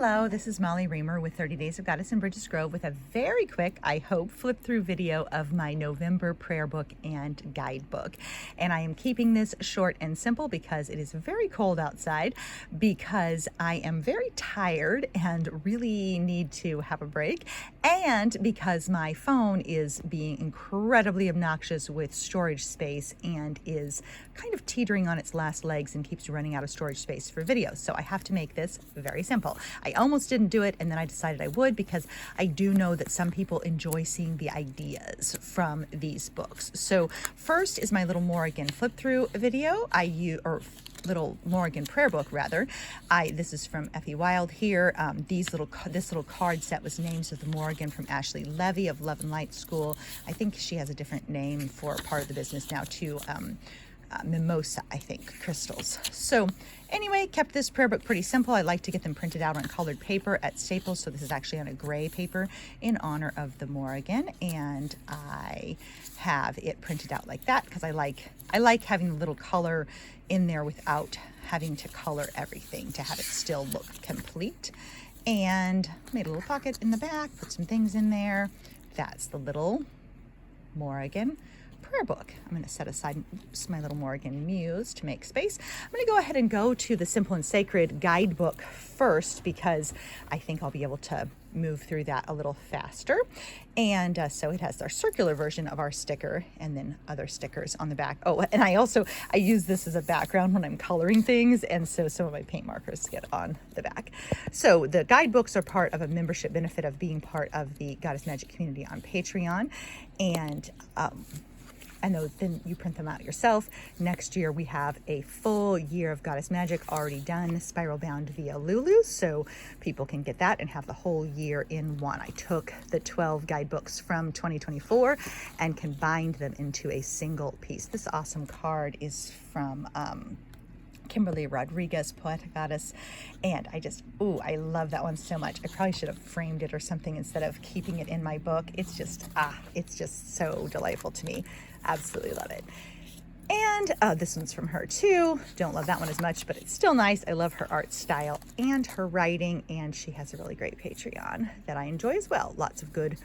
Hello, this is Molly Reamer with 30 Days of Goddess in Bridges Grove with a very quick, I hope, flip through video of my November prayer book and guidebook. And I am keeping this short and simple because it is very cold outside, because I am very tired and really need to have a break, and because my phone is being incredibly obnoxious with storage space and is kind of teetering on its last legs and keeps running out of storage space for videos. So I have to make this very simple. I almost didn't do it, and then I decided I would because I do know that some people enjoy seeing the ideas from these books. So first is my little Morrigan flip through video. Little Morrigan prayer book rather. This is from Effie Wild here. This little card set was names of the Morrigan from Ashley Levy of Love and Light School. I think she has a different name for part of the business now too. Mimosa, I think, crystals. So anyway, kept this prayer book pretty simple. I like to get them printed out on colored paper at Staples. So this is actually on a gray paper in honor of the Morrigan. And I have it printed out like that because I like having a little color in there without having to color everything to have it still look complete. And made a little pocket in the back, put some things in there. That's the little Morrigan prayer book. I'm going to set aside my little Morrigan muse to make space. I'm going to go ahead and go to the Simple and Sacred guidebook first because I think I'll be able to move through that a little faster. And so it has our circular version of our sticker and then other stickers on the back. Oh, and I use this as a background when I'm coloring things, and so some of my paint markers get on the back. So the guidebooks are part of a membership benefit of being part of the Goddess Magic community on Patreon. And I know then you print them out yourself. Next year we have a full year of Goddess Magic already done, spiral bound via Lulu, so people can get that and have the whole year in one. I took the 12 guidebooks from 2024 and combined them into a single piece. This awesome card is from Kimberly Rodriguez, Poetic Goddess, and I love that one so much. I probably should have framed it or something instead of keeping it in my book. It's just so delightful to me. Absolutely love it. And this one's from her too. Don't love that one as much, but it's still nice. I love her art style and her writing, and she has a really great Patreon that I enjoy as well. Lots of good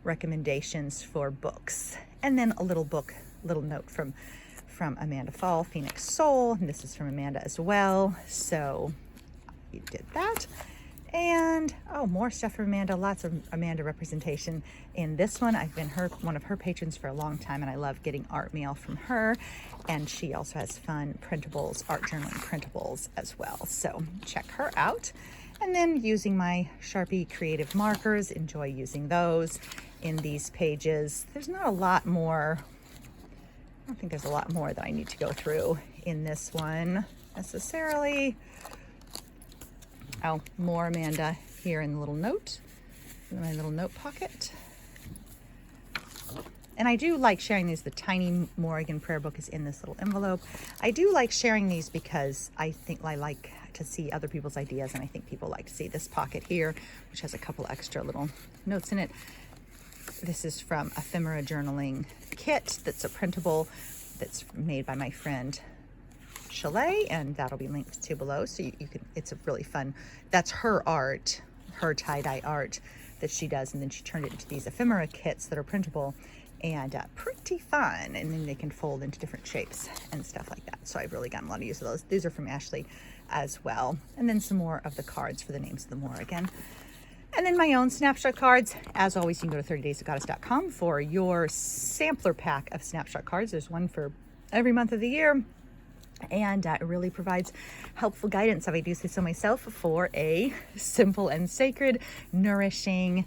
recommendations for books. And then a little note from Amanda Fall, Phoenix Soul, and this is from Amanda as well. So you did that. And more stuff from Amanda, lots of Amanda representation in this one. I've been one of her patrons for a long time, and I love getting art mail from her. And she also has fun printables, art journaling printables as well. So check her out. And then using my Sharpie creative markers, enjoy using those in these pages. There's not a lot more. I don't think there's a lot more that I need to go through in this one necessarily. More Amanda here in the little note, in my little note pocket. And I do like sharing these. The tiny Morrigan prayer book is in this little envelope. I do like sharing these because I think I like to see other people's ideas, and I think people like to see this pocket here, which has a couple extra little notes in it. This is from Ephemera Journaling Kit. That's a printable that's made by my friend Chalet, and that'll be linked to below. So you can, it's a really fun, that's her art, her tie-dye art that she does, and then she turned it into these ephemera kits that are printable and pretty fun, and then they can fold into different shapes and stuff like that. So I've really gotten a lot of use of those. These are from Ashley as well. And then some more of the cards for the names of the Morrigan. And then my own snapshot cards. As always, you can go to 30daysofgoddess.com for your sampler pack of snapshot cards. There's one for every month of the year. And it really provides helpful guidance, if I do say so myself, for a simple and sacred, nourishing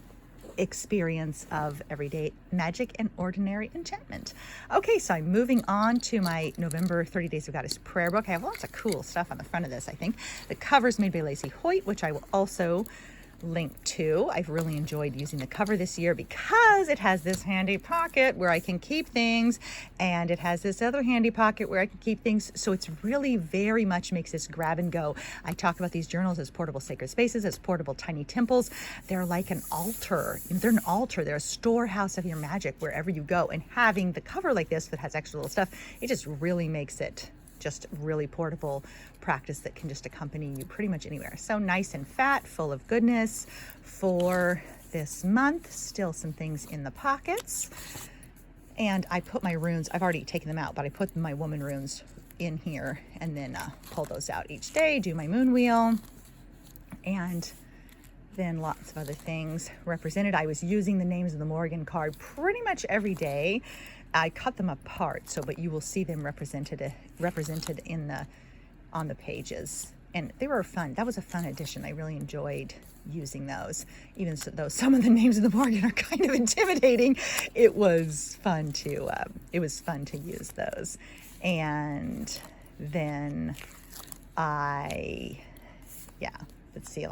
experience of everyday magic and ordinary enchantment. Okay, so I'm moving on to my November 30 Days of Goddess prayer book. I have lots of cool stuff on the front of this, I think. The cover's made by Lacey Hoyt, which I will also link to. I've really enjoyed using the cover this year because it has this handy pocket where I can keep things, and it has this other handy pocket where I can keep things. So it's really very much makes this grab and go. I talk about these journals as portable sacred spaces, as portable tiny temples. They're like an altar. They're an altar. They're a storehouse of your magic wherever you go. And having the cover like this that has extra little stuff, it just really makes it just really portable practice that can just accompany you pretty much anywhere. So nice and fat, full of goodness for this month. Still some things in the pockets. And I put my runes, I've already taken them out, but I put my woman runes in here and then pull those out each day, do my moon wheel, and then lots of other things represented. I was using the names of the Morrigan card pretty much every day. I cut them apart, but you will see them represented in on the pages, and they were fun. That was a fun addition. I really enjoyed using those, even though some of the names of the Morrigan are kind of intimidating. It was fun to use those. And then let's see,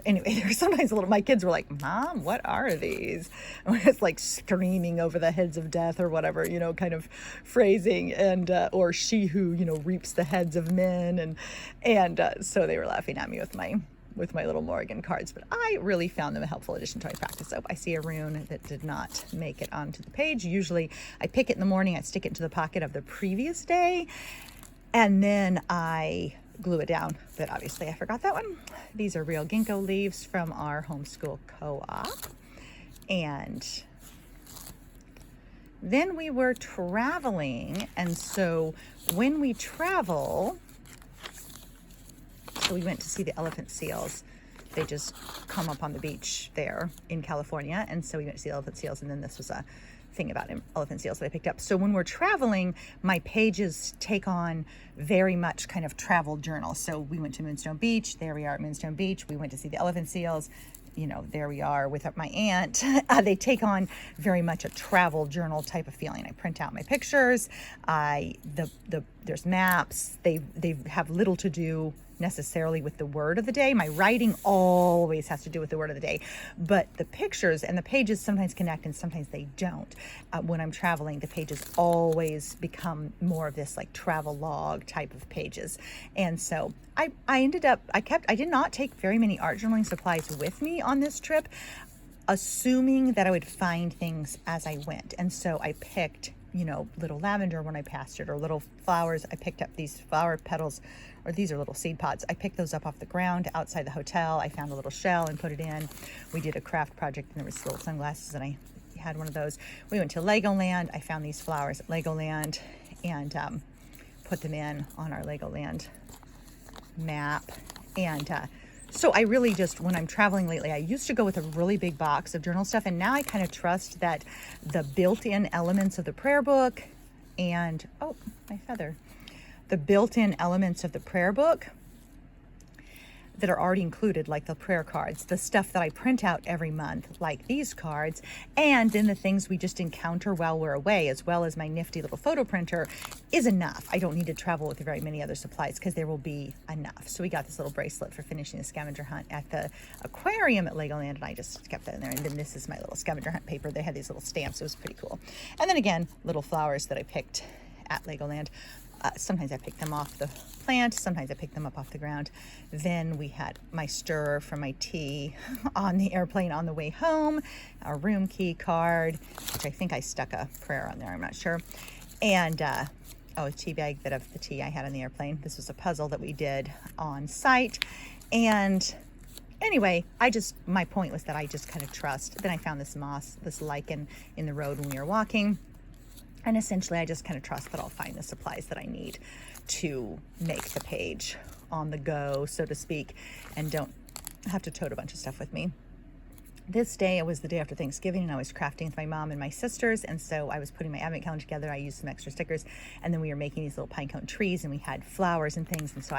anyway, there's sometimes my kids were like, Mom, what are these? And it's like screaming over the heads of death or whatever, kind of phrasing, and or she who, reaps the heads of men, and so they were laughing at me with my little Morrigan cards, but I really found them a helpful addition to my practice. So I see a rune that did not make it onto the page. Usually I pick it in the morning, I stick it into the pocket of the previous day, and then I glue it down, but obviously I forgot that one. These are real ginkgo leaves from our homeschool co-op. And then we were traveling, and so when we travel, so we went to see the elephant seals. They just come up on the beach there in California, and so we went to see elephant seals, and then this was a thing about elephant seals that I picked up. So when we're traveling, my pages take on very much kind of travel journal. So we went to Moonstone Beach. There we are at Moonstone Beach. We went to see the elephant seals. There we are with my aunt. They take on very much a travel journal type of feeling. I print out my pictures. There's maps. They have little to do necessarily with the word of the day. My writing always has to do with the word of the day, but the pictures and the pages sometimes connect and sometimes they don't. When I'm traveling, the pages always become more of this travel log type of pages. And so I did not take very many art journaling supplies with me on this trip, assuming that I would find things as I went. And so I picked little lavender when I passed it, or little flowers. I picked up these flower petals, or these are little seed pods. I picked those up off the ground outside the hotel. I found a little shell and put it in. We did a craft project, and there was little sunglasses, and I had one of those. We went to Legoland. I found these flowers at Legoland and put them in on our Legoland map. And so I really just, when I'm traveling lately, I used to go with a really big box of journal stuff, and now I kind of trust that the built-in elements of the prayer book and, oh, my feather, the built-in elements of the prayer book that are already included, like the prayer cards, the stuff that I print out every month, like these cards, and then the things we just encounter while we're away, as well as my nifty little photo printer, is enough. I don't need to travel with very many other supplies because there will be enough. So we got this little bracelet for finishing the scavenger hunt at the aquarium at Legoland, and I just kept that in there. And then this is my little scavenger hunt paper. They had these little stamps. It was pretty cool. And then again, little flowers that I picked at Legoland. Sometimes I pick them off the plant, sometimes I pick them up off the ground. Then we had my stirrer for my tea on the airplane on the way home, a room key card, which I think I stuck a prayer on there, I'm not sure. And a tea bag of the tea I had on the airplane. This was a puzzle that we did on site. And anyway, my point was that I just kind of trust. Then I found this moss, this lichen in the road when we were walking. And essentially, I just kind of trust that I'll find the supplies that I need to make the page on the go, so to speak, and don't have to tote a bunch of stuff with me. This day, it was the day after Thanksgiving, and I was crafting with my mom and my sisters, and so I was putting my advent calendar together. I used some extra stickers, and then we were making these little pine cone trees, and we had flowers and things, and so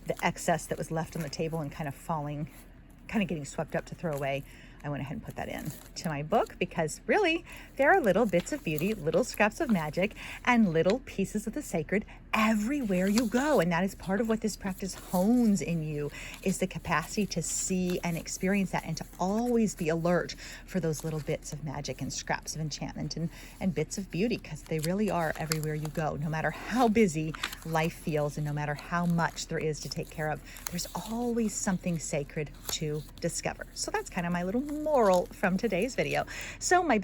the excess that was left on the table and kind of getting swept up to throw away, I went ahead and put that in to my book, because really there are little bits of beauty, little scraps of magic, and little pieces of the sacred everywhere you go. And that is part of what this practice hones in you, is the capacity to see and experience that, and to always be alert for those little bits of magic and scraps of enchantment and bits of beauty, because they really are everywhere you go. No matter how busy life feels and no matter how much there is to take care of, there's always something sacred to discover. So that's kind of my little moral from today's video. So my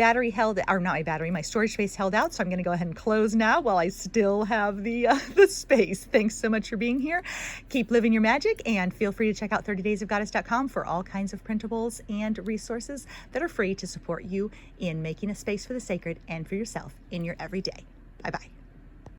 my storage space held out, so I'm going to go ahead and close now while I still have the space. Thanks so much for being here. Keep living your magic, and feel free to check out 30daysofgoddess.com for all kinds of printables and resources that are free to support you in making a space for the sacred and for yourself in your everyday. Bye-bye.